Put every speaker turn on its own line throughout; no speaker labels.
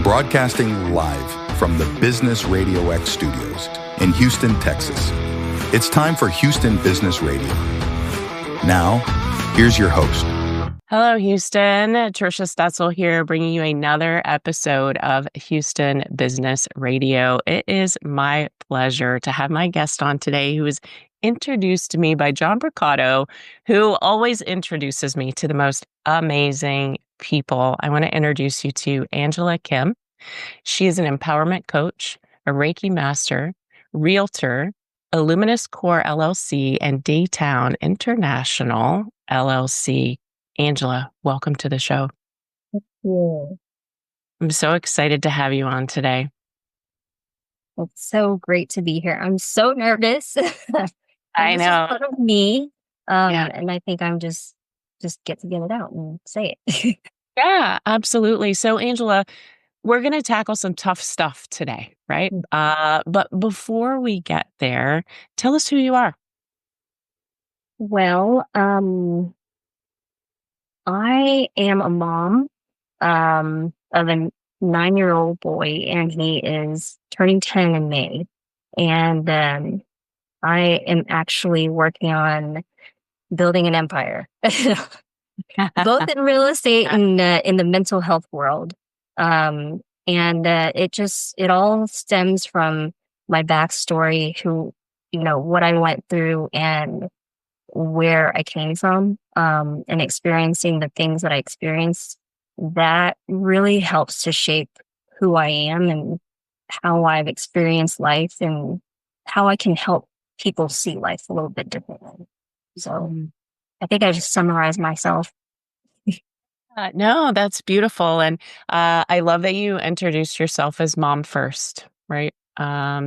broadcasting live from the Business RadioX studios in Houston, Texas. It's time for Houston Business Radio. Now, here's your host.
Hello, Houston. Trisha Stetzel here, bringing you another episode of Houston Business Radio. It is my pleasure to have my guest on today, who was introduced to me by John Bricado, who always introduces me to the most amazing people. I want to introduce you to Angela Kim. She is an empowerment coach, a Reiki master, realtor, Illumines Core LLC, and Daytown International LLC. Angela, welcome to the show.
Thank you.
I'm so excited to have you on today.
It's so great to be here. I'm so nervous.
I
This is
know.
part of me.
Yeah.
And I think I'm just get to get it out and say it.
Yeah, absolutely. So, Angela, we're going to tackle some tough stuff today, right? But before we get there, tell us who you are.
Well, I am a mom of a 9-year-old boy, and he is turning 10 in May. And I am actually working on building an empire, both in real estate and in the mental health world. And it all stems from my backstory, what I went through and where I came from, and experiencing the things that I experienced. That really helps to shape who I am and how I've experienced life and how I can help people see life a little bit differently. So I think I just summarized myself.
No, that's beautiful. And I love that you introduced yourself as mom first, right?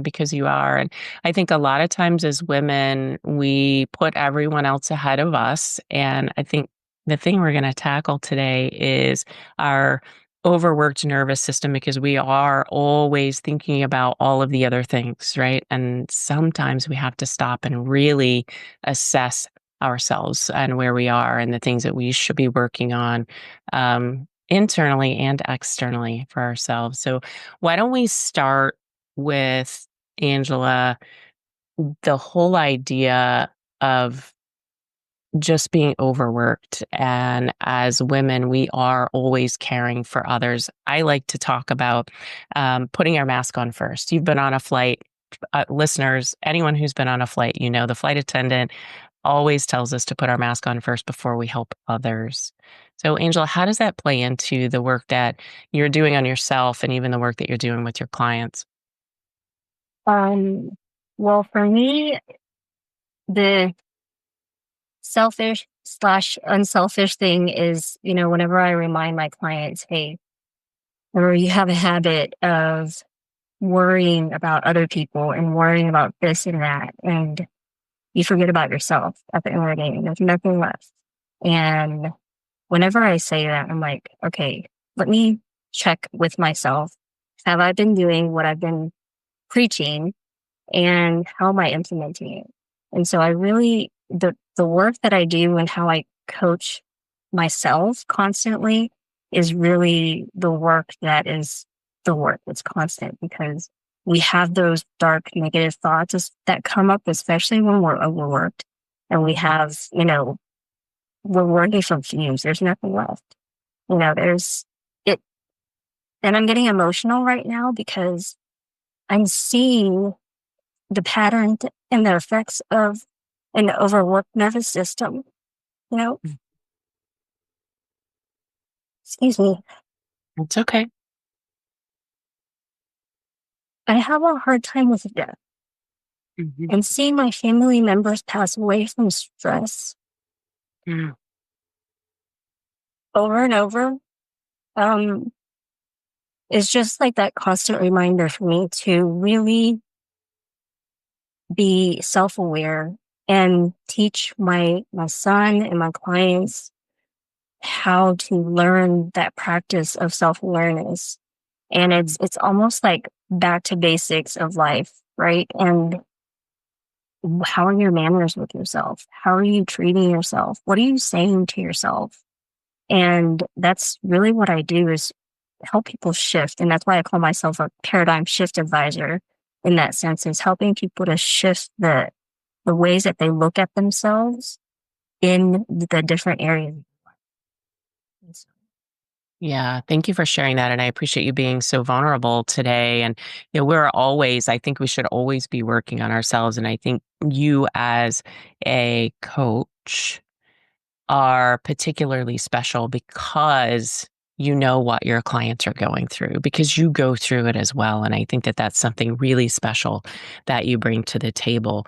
Because you are. And I think a lot of times as women, we put everyone else ahead of us. And I think the thing we're going to tackle today is our overworked nervous system, because we are always thinking about all of the other things, right? And sometimes we have to stop and really assess ourselves and where we are and the things that we should be working on internally and externally for ourselves. So why don't we start with, Angela, the whole idea of just being overworked. And as women, we are always caring for others. I like to talk about putting our mask on first. You've been on a flight, listeners, anyone who's been on a flight, the flight attendant always tells us to put our mask on first before we help others. So, Angela, how does that play into the work that you're doing on yourself and even the work that you're doing with your clients?
Well, for me, the selfish/unselfish thing is, whenever I remind my clients, hey, or you have a habit of worrying about other people and worrying about this and that, and you forget about yourself at the end of the day. There's nothing left. And whenever I say that, I'm like, okay, let me check with myself. Have I been doing what I've been preaching, and how am I implementing it? And so I really, the work that I do and how I coach myself constantly is really the work that is the work that's constant, because we have those dark negative thoughts that come up, especially when we're overworked and we have, we're working from fumes. There's nothing left. There's it. And I'm getting emotional right now because I'm seeing the pattern and the effects of an overworked nervous system, Excuse me.
It's okay.
I have a hard time with death. And seeing my family members pass away from stress over and over is just like that constant reminder for me to really be self-aware and teach my son and my clients how to learn that practice of self-awareness. And it's almost like back to basics of life, right? And how are your manners with yourself? How are you treating yourself? What are you saying to yourself? And that's really what I do, is help people shift. And that's why I call myself a paradigm shift advisor in that sense, is helping people to shift the ways that they look at themselves in the different areas.
Yeah, thank you for sharing that, and I appreciate you being so vulnerable today. And we're always, I think we should always be working on ourselves. And I think you, as a coach, are particularly special because you know what your clients are going through, because you go through it as well. And I think that that's something really special that you bring to the table.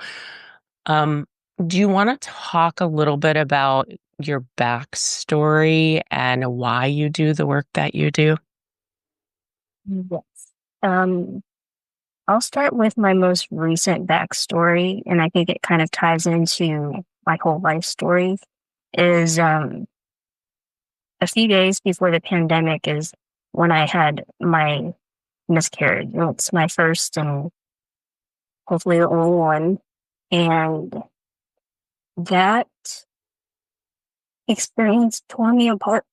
Um, do you want to talk a little bit about your backstory and why you do the work that you do?
Yes. Um, I'll start with my most recent backstory, and I think it kind of ties into my whole life story. Is a few days before the pandemic is when I had my miscarriage. It's my first and hopefully the only one. And that experience tore me apart.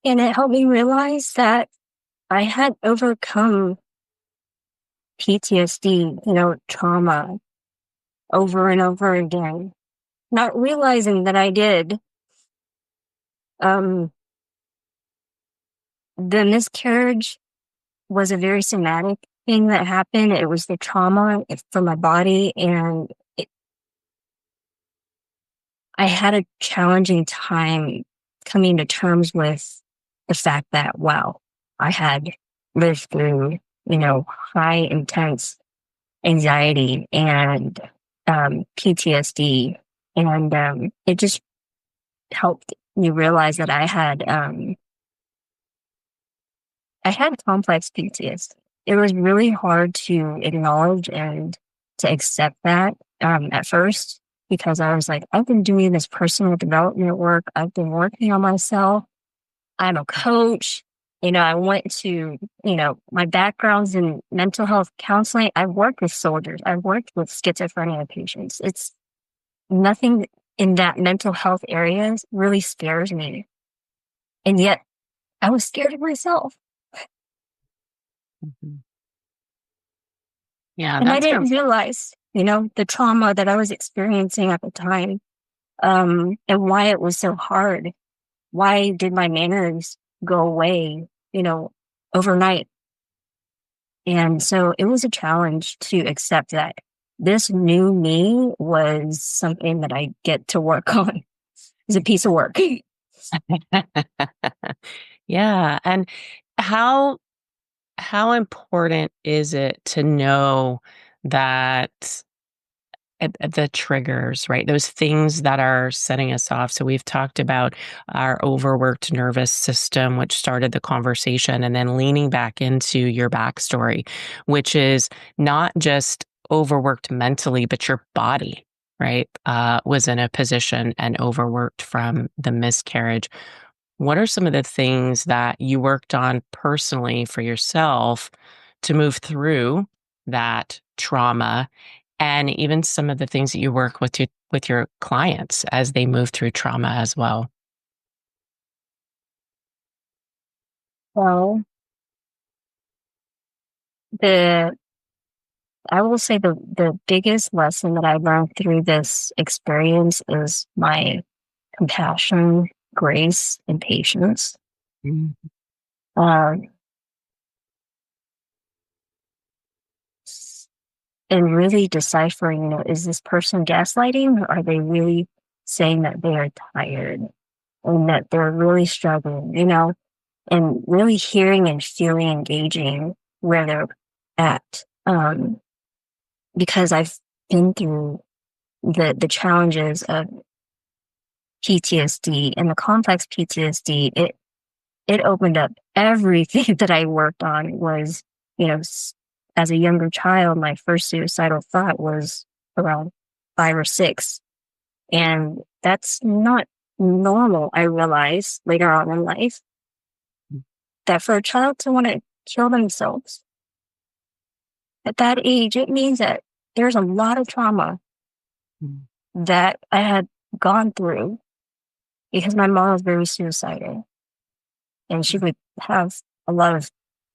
And it helped me realize that I had overcome PTSD, trauma over and over again, not realizing that I did. Um, the miscarriage was a very somatic thing that happened. It was the trauma from my body, and I had a challenging time coming to terms with the fact that, wow, I had lived through, high intense anxiety and PTSD. And it just helped me realize that I had complex PTSD. It was really hard to acknowledge and to accept that at first, because I was like, I've been doing this personal development work. I've been working on myself. I'm a coach. I went to, my background's in mental health counseling. I've worked with soldiers. I've worked with schizophrenia patients. It's nothing in that mental health area really scares me. And yet I was scared of myself.
Mhm. Yeah,
And I
that's
didn't realize, the trauma that I was experiencing at the time, and why it was so hard. Why did my manners go away, overnight? And so it was a challenge to accept that this new me was something that I get to work on. It's a piece of work.
yeah. And how important is it to know that at the triggers, right? Those things that are setting us off. So we've talked about our overworked nervous system, which started the conversation, and then leaning back into your backstory, which is not just overworked mentally, but your body, right? Was in a position and overworked from the miscarriage. What are some of the things that you worked on personally for yourself to move through that trauma, and even some of the things that you work with your clients as they move through trauma as well?
Well, the I will say the biggest lesson that I learned through this experience is my compassion, grace, and patience.
Mm.
Um, and really deciphering, is this person gaslighting, or are they really saying that they are tired and that they're really struggling, and really hearing and feeling, engaging where they're at. Because I've been through the challenges of PTSD and the complex PTSD. It opened up everything that I worked on. Was, as a younger child, my first suicidal thought was around 5 or 6. And that's not normal. I realized later on in life that for a child to want to kill themselves at that age, it means that there's a lot of trauma
Mm.
that I had gone through, because my mom was very suicidal. and she would have a lot of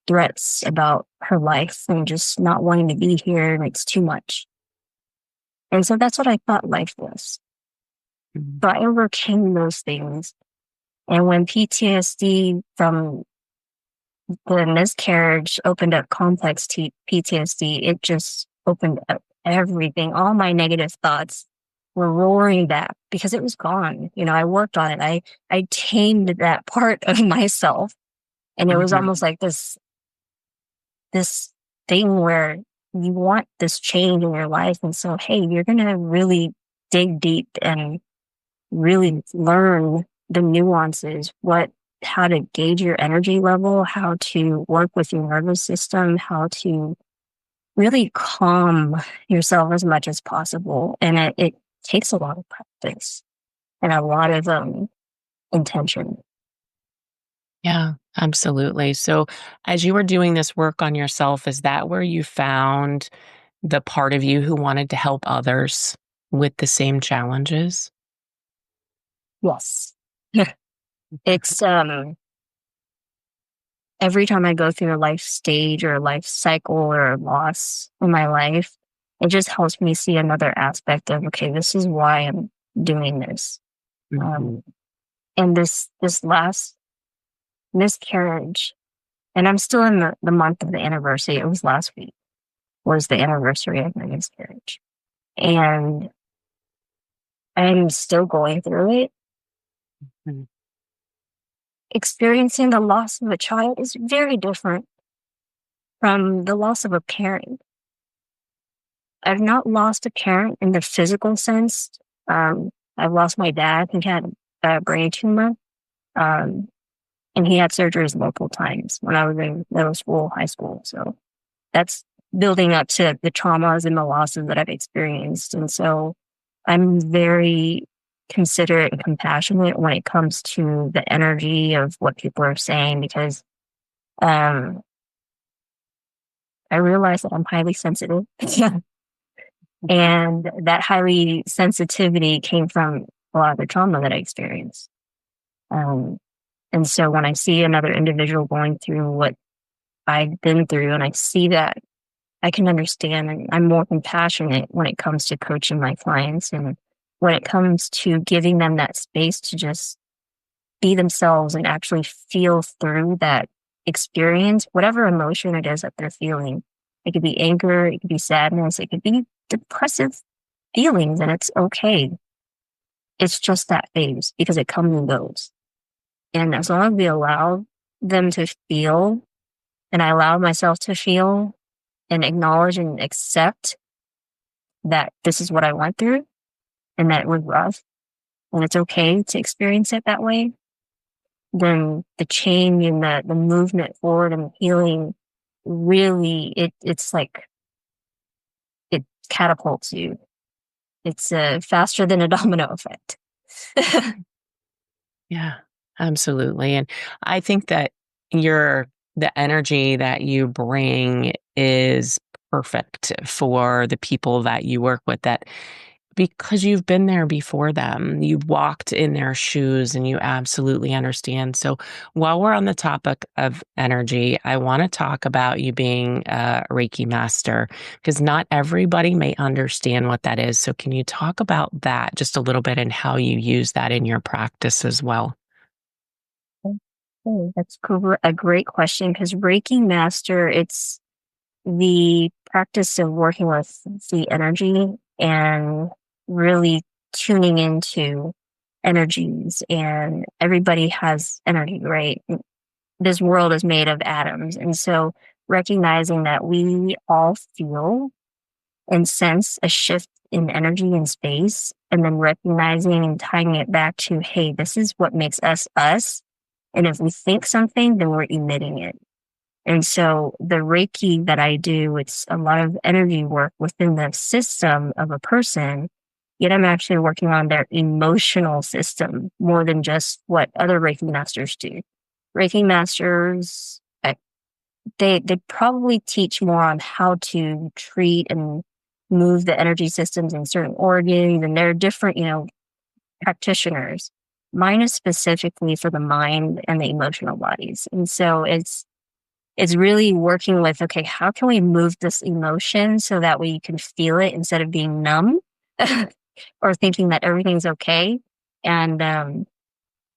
threats about her life and just not wanting to be here, and it's too much. And so that's what I thought life was.
Mhm.
But I overcame those things. And when PTSD from the miscarriage opened up complex PTSD, it just opened up everything. All my negative thoughts were roaring back because it was gone. I worked on it. I tamed that part of myself. And it was
Mhm.
almost like this thing where you want this change in your life. And so, hey, you're going to really dig deep and really learn the nuances, how to gauge your energy level, how to work with your nervous system, how to really calm yourself as much as possible. And it takes a lot of practice and a lot of intention.
Yeah, absolutely. So, as you were doing this work on yourself, is that where you found the part of you who wanted to help others with the same challenges?
Yes. It's every time I go through a life stage or a life cycle or a loss in my life, it just helps me see another aspect of, okay, this is why I'm doing this.
Mhm.
Um, and this last miscarriage, and I'm still in the month of the anniversary. It was last week, was the anniversary of my miscarriage. And I'm still going through it.
Mhm.
Experiencing the loss of a child is very different from the loss of a parent. I've not lost a parent in the physical sense. I've lost my dad. He had a brain tumor, um, and he had surgeries multiple times when I was in middle school, high school. So that's building up to the traumas and the losses that I've experienced. And so I'm very considerate and compassionate when it comes to the energy of what people are saying, because um, I realize that I'm highly sensitive. And that highly sensitivity came from a lot of the trauma that I experienced. Um, and so when I see another individual going through what I've been through, and I see that, I can understand, and I'm more compassionate when it comes to coaching my clients, and when it comes to giving them that space to just be themselves and actually feel through that experience, whatever emotion it is that they're feeling. It could be anger, it could be sadness, it could be depressive feelings, and it's okay. It's just that phase because it comes and goes. And as long as we allow them to feel, and I allow myself to feel and acknowledge and accept that this is what I went through and that it was rough and it's okay to experience it that way, then the change and the movement forward and healing really, it's like it catapults you. It's faster than a domino effect.
Yeah, absolutely. And I think that the energy that you bring is perfect for the people that you work with, that because you've been there before them, you walked in their shoes and you absolutely understand. So, while we're on the topic of energy, I want to talk about you being a Reiki master, because not everybody may understand what that is. So, can you talk about that just a little bit and how you use that in your practice as well?
Oh, that's a great question, because Reiki Master, it's the practice of working with the energy and really tuning into energies. And everybody has energy, right? This world is made of atoms. And so recognizing that we all feel and sense a shift in energy and space, and then recognizing and tying it back to, hey, this is what makes us us. And if we think something, then we're emitting it. And so the Reiki that I do, it's a lot of energy work within the system of a person, yet I'm actually working on their emotional system more than just what other Reiki masters do. Reiki masters, they probably teach more on how to treat and move the energy systems in certain organs, and they're different, practitioners. mine is specifically for the mind and the emotional bodies. And so it's really working with, okay, how can we move this emotion so that way you can feel it instead of being numb or thinking that everything's okay, and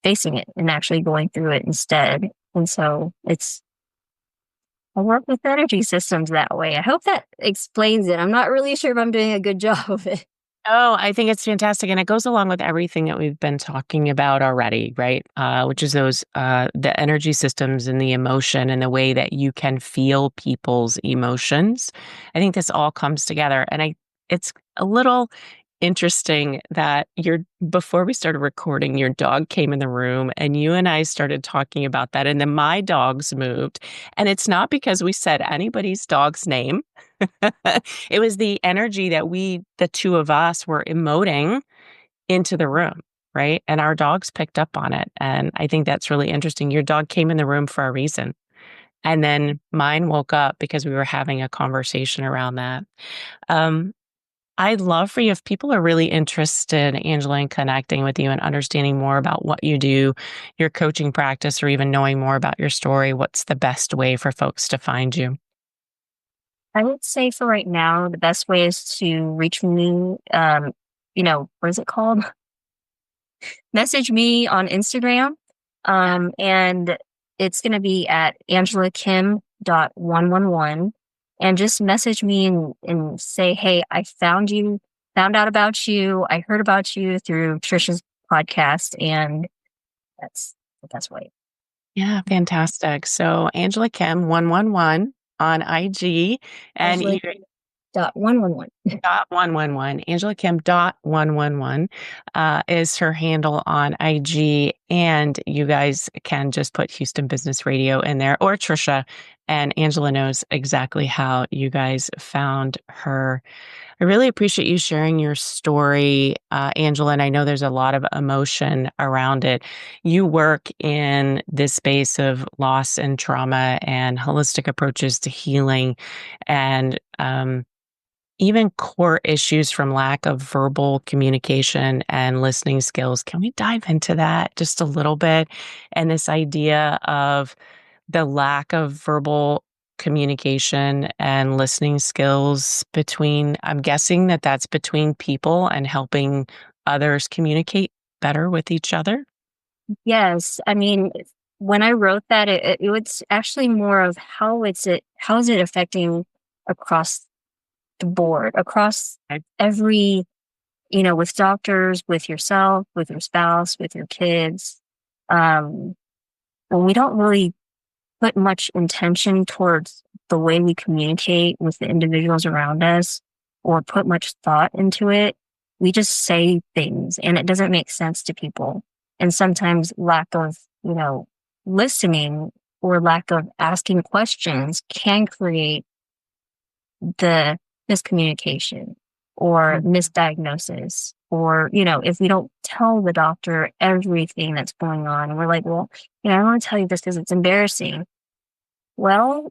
facing it and actually going through it instead. And so I work with energy systems that way. I hope that explains it. I'm not really sure if I'm doing a good job of it.
Oh, I think it's fantastic, and it goes along with everything that we've been talking about already, right? Which is those the energy systems and the emotion and the way that you can feel people's emotions. I think this all comes together, and it's a little interesting that before we started recording, your dog came in the room, and you and I started talking about that, and then my dogs moved, and it's not because we said anybody's dog's name. It was the energy that the two of us, were emoting into the room, right? And our dogs picked up on it. And I think that's really interesting. Your dog came in the room for a reason. And then mine woke up because we were having a conversation around that. Um, I'd love for you, if people are really interested, Angela, in connecting with you and understanding more about what you do, your coaching practice, or even knowing more about your story, what's the best way for folks to find you?
I would say for right now, the best way is to reach me. What is it called? Message me on Instagram. And it's going to be at angelakim.111. And just message me and say, hey, I found out about you. I heard about you through Trisha's podcast. And that's the best way.
Yeah, fantastic. So Angela Kim 111 on IG, and
Angela dot 111.
dot 111. Angela Kim dot 111 is her handle on IG. And you guys can just put Houston Business Radio in there, or Trisha, and Angela knows exactly how you guys found her. I really appreciate you sharing your story, Angela, and I know there's a lot of emotion around it. You work in this space of loss and trauma and holistic approaches to healing, and even core issues from lack of verbal communication and listening skills. Can we dive into that just a little bit? And this idea of the lack of verbal communication and listening skills I'm guessing that that's between people and helping others communicate better with each other.
Yes. I mean, when I wrote that, it was actually more of how is it affecting across the board, across
Okay.
every, with doctors, with yourself, with your spouse, with your kids. When we don't really put much intention towards the way we communicate with the individuals around us or put much thought into it, we just say things and it doesn't make sense to people. And sometimes lack of, listening or lack of asking questions can create the miscommunication or misdiagnosis. Or, if we don't tell the doctor everything that's going on, and we're like, well, I don't want to tell you this because it's embarrassing. Well,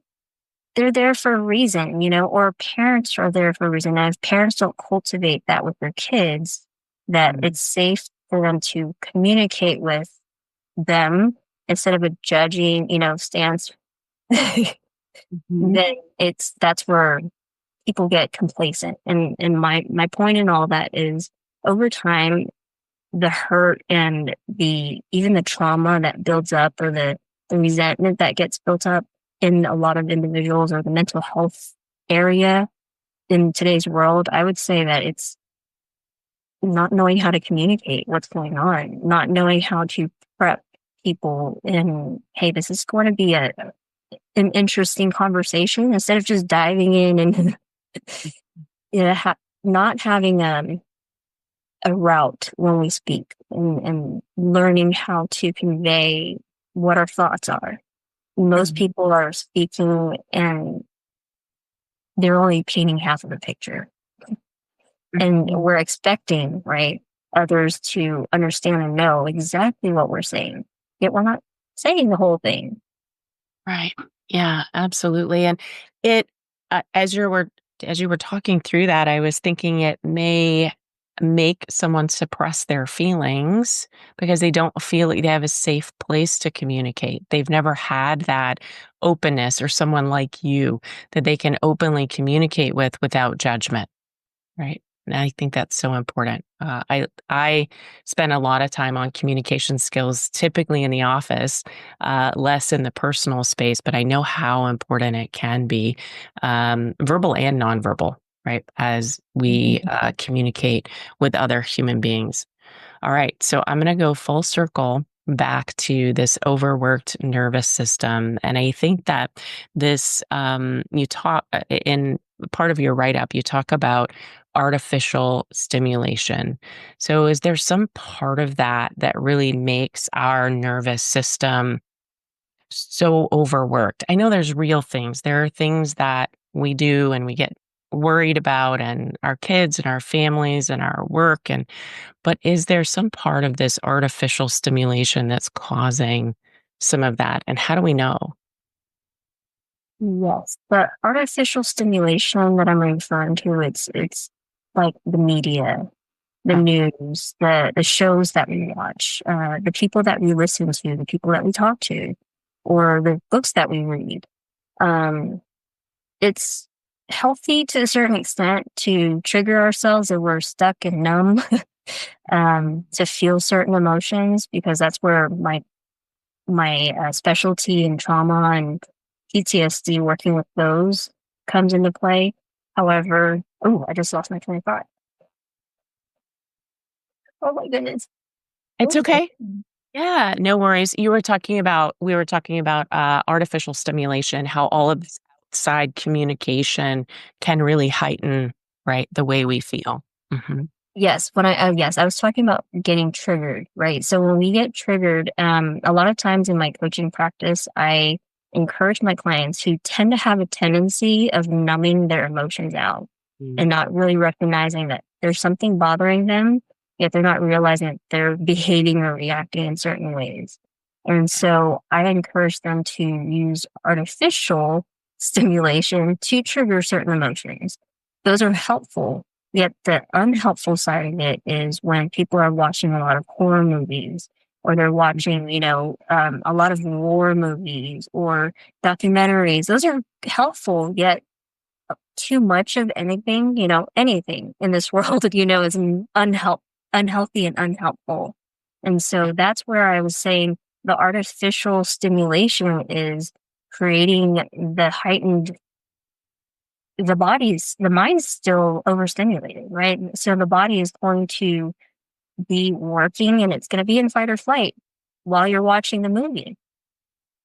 they're there for a reason, or parents are there for a reason. And if parents don't cultivate that with their kids, that it's safe for them to communicate with them instead of a judging, stance, then that's where people get complacent. And my point in all that is, over time, the hurt and even the trauma that builds up, or the resentment that gets built up in a lot of individuals, or the mental health area in today's world, I would say that it's not knowing how to communicate what's going on, not knowing how to prep people in, hey, this is going to be an interesting conversation, instead of just diving in and not having a route when we speak, and learning how to convey what our thoughts are. Most people are speaking and they're only painting half of the picture. And we're expecting, right, others to understand and know exactly what we're saying. Yet we're not saying the whole thing.
Right. Yeah, absolutely. And it, as you were talking through that, I was thinking make someone suppress their feelings because they don't feel like they have a safe place to communicate. They've never had that openness or someone like you that they can openly communicate with without judgment, right? And I think that's so important. I spend a lot of time on communication skills, typically in the office, less in the personal space, but I know how important it can be, verbal and nonverbal, right? As we communicate with other human beings. All right. So I'm going to go full circle back to this overworked nervous system. And I think that this, you talk in part of your write up, you talk about artificial stimulation. So is there some part of that that really makes our nervous system so overworked? I know there's real things. There are things that we do and we get worried about, and our kids and our families and our work, and but is there some part of this artificial stimulation that's causing some of that? And how do we know?
Yes, the artificial stimulation that I'm referring to, it's like the media, the
Uh,
news, the shows that we watch, the people that we listen to, the people that we talk to, or the books that we read. Um, it's healthy to a certain extent to trigger ourselves if we're stuck and numb, to feel certain emotions, because that's where my specialty in trauma and PTSD, working with those, comes into play. However, oh, I just lost my train of thought. Oh my goodness. What
it's
was I
okay. Yeah, no worries. We were talking about artificial stimulation, how all of this outside communication can really heighten, right, the way we feel. Hmm.
Yes, yes, I was talking about getting triggered, right? So when we get triggered, a lot of times in my coaching practice, I encourage my clients who tend to have a tendency of numbing their emotions out
Mm.
and not really recognizing that there's something bothering them, yet they're not realizing that they're behaving or reacting in certain ways. And so I encourage them to use artificial stimulation to trigger certain emotions. Those are helpful. Yet the unhelpful side of it is when people are watching a lot of horror movies, or they're watching, a lot of war movies or documentaries. Those are helpful, yet too much of anything, anything in this world, is unhealthy and unhelpful. And so that's where I was saying the artificial stimulation is creating the heightened, the mind's still overstimulated, right? So the body is going to be working and it's going to be in fight or flight while you're watching the movie.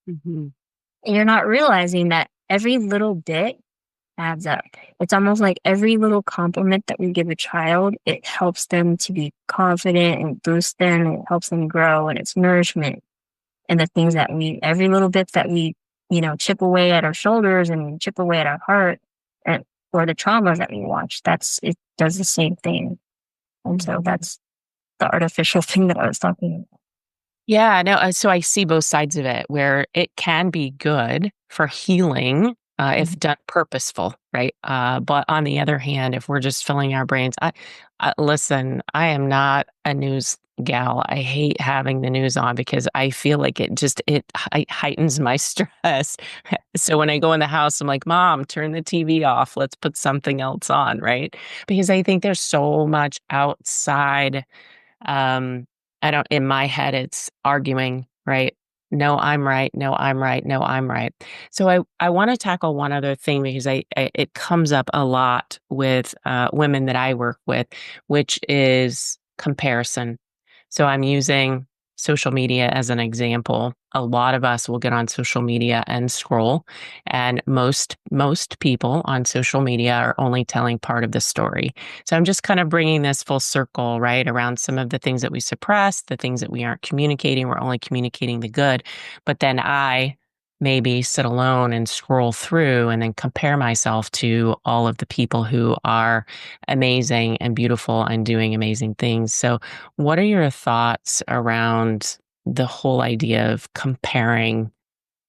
Mhm.
And you're not realizing that every little bit adds up. It's almost like every little compliment that we give a child, it helps them to be confident and boost them, and it helps them grow, and it's nourishment. And the things that every little bit that we, chip away at our shoulders and chip away at our heart, and or the traumas that we watch, it does the same thing. And so that's the artificial thing that I was talking about.
Yeah, no, so I see both sides of it where it can be good for healing, if
Mhm.
done purposeful, right? But on the other hand, if we're just filling our brains, listen, I am not a news gal. I hate having the news on because I feel like it heightens my stress. So when I go in the house, I'm like, Mom, turn the TV off. Let's put something else on, right? Because I think there's so much outside. um, I don't in my head, it's arguing, right? No, I'm right. No, I'm right. No, I'm right. So I want to tackle one other thing because it comes up a lot with women that I work with, which is comparison. So I'm using social media as an example. A lot of us will get on social media and scroll, and most people on social media are only telling part of the story. So I'm just kind of bringing this full circle, right, around some of the things that we suppress, the things that we aren't communicating. We're only communicating the good. But then I maybe sit alone and scroll through and then compare myself to all of the people who are amazing and beautiful and doing amazing things. So, what are your thoughts around the whole idea of comparing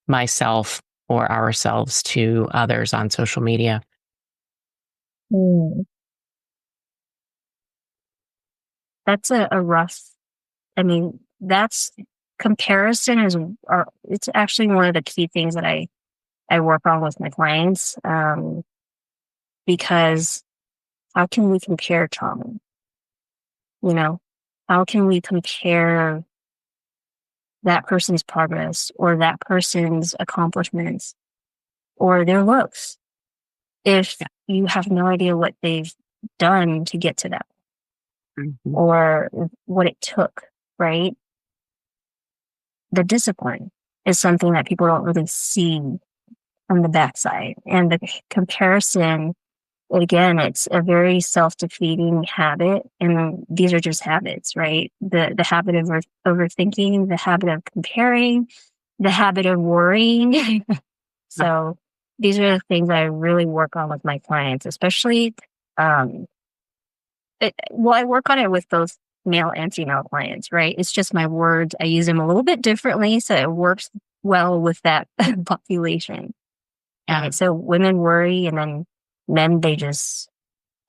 myself or ourselves to others on social media?
Mm. that's a rough, I mean, that's comparison it's actually one of the key things that I work on with my clients. Because how can we compare trauma? You know, how can we compare that person's progress or that person's accomplishments or their looks if you have no idea what they've done to get to that or what it took, right? The discipline is something that people don't really see on the backside. And the comparison, again, it's a very self-defeating habit. And these are just habits, right? The habit of overthinking, the habit of comparing, the habit of worrying. So these are the things I really work on with my clients, especially, I work on it with both male and female clients, right? It's just my words. I use them a little bit differently, so it works well with that population.
Yeah.
Right? So women worry, and then men, they just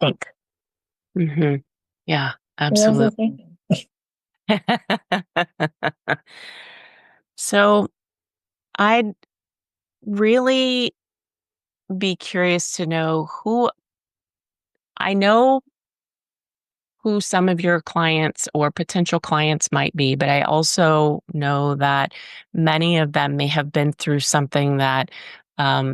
think.
Yeah, absolutely. So I'd really be curious to know I know who some of your clients or potential clients might be, but I also know that many of them may have been through something that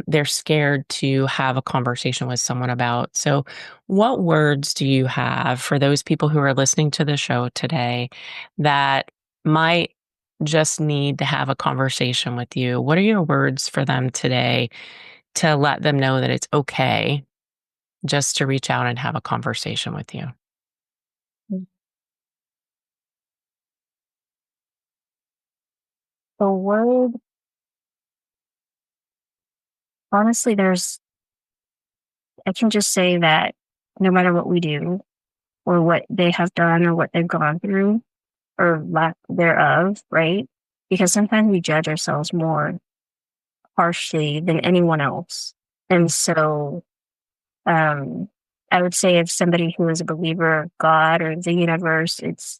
they're scared to have a conversation with someone about. So, what words do you have for those people who are listening to the show today that might just need to have a conversation with you? What are your words for them today to let them know that it's okay just to reach out and have a conversation with you?
The word, honestly, I can just say that no matter what we do or what they have done or what they've gone through or lack thereof, right? Because sometimes we judge ourselves more harshly than anyone else. And so, I would say if somebody who is a believer of God or the universe, it's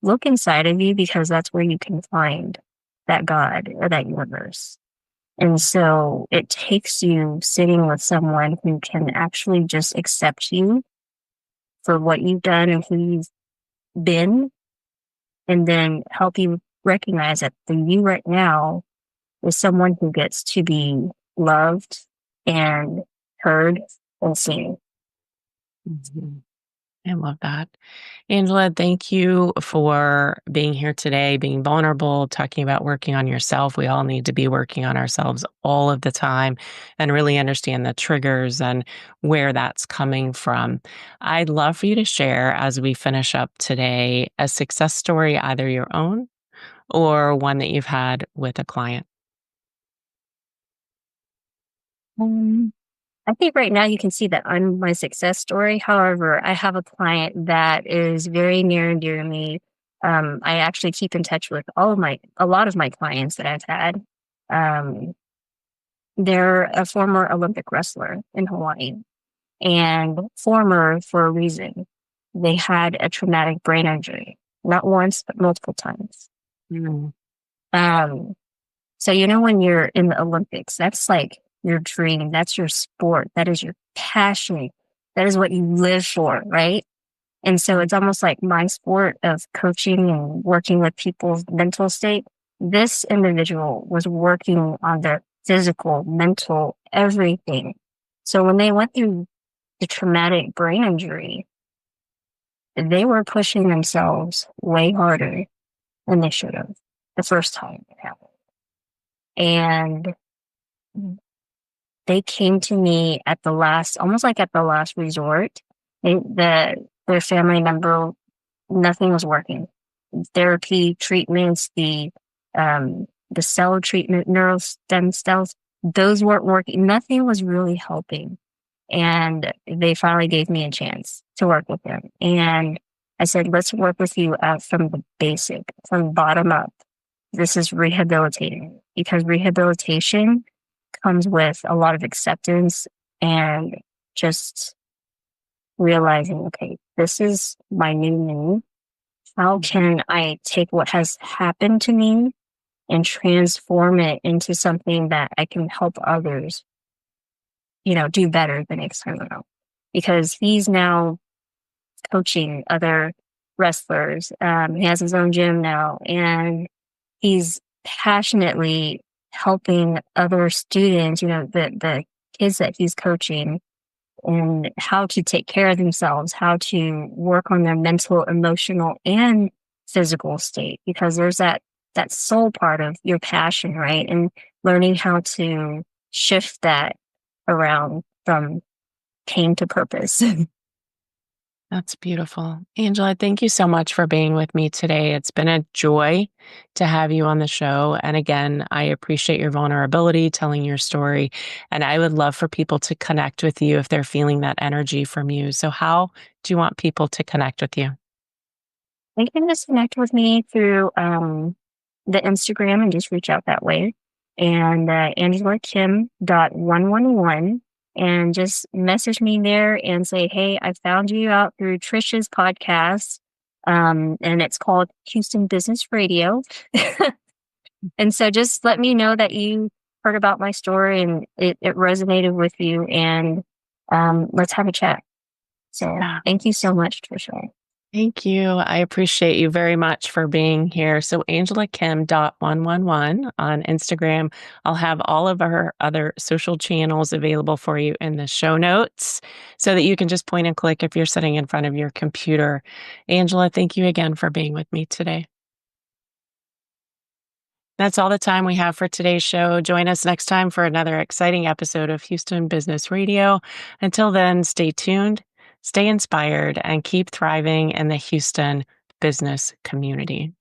look inside of you because that's where you can find that God or that universe. And so it takes you sitting with someone who can actually just accept you for what you've done and who you've been, and then help you recognize that the you right now is someone who gets to be loved and heard and seen.
I love that. Angela, thank you for being here today, being vulnerable, talking about working on yourself. We all need to be working on ourselves all of the time and really understand the triggers and where that's coming from. I'd love for you to share as we finish up today a success story, either your own or one that you've had with a client.
I think right now you can see that I'm my success story. However, I have a client that is very near and dear to me. I actually keep in touch with a lot of my clients that I've had. Um, they're a former Olympic wrestler in Hawaii, and former for a reason. They had a traumatic brain injury, not once, but multiple times.
Mm.
Um, So, when you're in the Olympics, that's like your dream. That's your sport. That is your passion. That is what you live for, right? And so it's almost like my sport of coaching and working with people's mental state. This individual was working on their physical, mental, everything. So when they went through the traumatic brain injury, they were pushing themselves way harder than they should have the first time it happened. And they came to me almost like at the last resort. Their family member, nothing was working. Therapy treatments, the cell treatment, neural stem cells, those weren't working. Nothing was really helping. And they finally gave me a chance to work with them. And I said, let's work with you from the basic, from bottom up. This is rehabilitating, because rehabilitation comes with a lot of acceptance and just realizing, okay, this is my new me. how can I take what has happened to me and transform it into something that I can help others, do better the next time around? Because he's now coaching other wrestlers. He has his own gym now, and he's passionately helping other students, the kids that he's coaching, and how to take care of themselves, how to work on their mental, emotional, and physical state, because there's that soul part of your passion, right? And learning how to shift that around from pain to purpose.
That's beautiful. Angela, thank you so much for being with me today. It's been a joy to have you on the show. And again, I appreciate your vulnerability, telling your story. And I would love for people to connect with you if they're feeling that energy from you. So, how do you want people to connect with you?
You can just connect with me through the Instagram and just reach out that way. And AngelaKim.111, and just message me there and say, hey, I found you out through Trisha's podcast. And it's called Houston Business Radio. And so just let me know that you heard about my story and it resonated with you, and let's have a chat. So thank you so much, Trisha.
Thank you. I appreciate you very much for being here. So AngelaKim.111 on Instagram. I'll have all of our other social channels available for you in the show notes so that you can just point and click if you're sitting in front of your computer. Angela, thank you again for being with me today. That's all the time we have for today's show. Join us next time for another exciting episode of Houston Business Radio. Until then, stay tuned, stay inspired, and keep thriving in the Houston business community.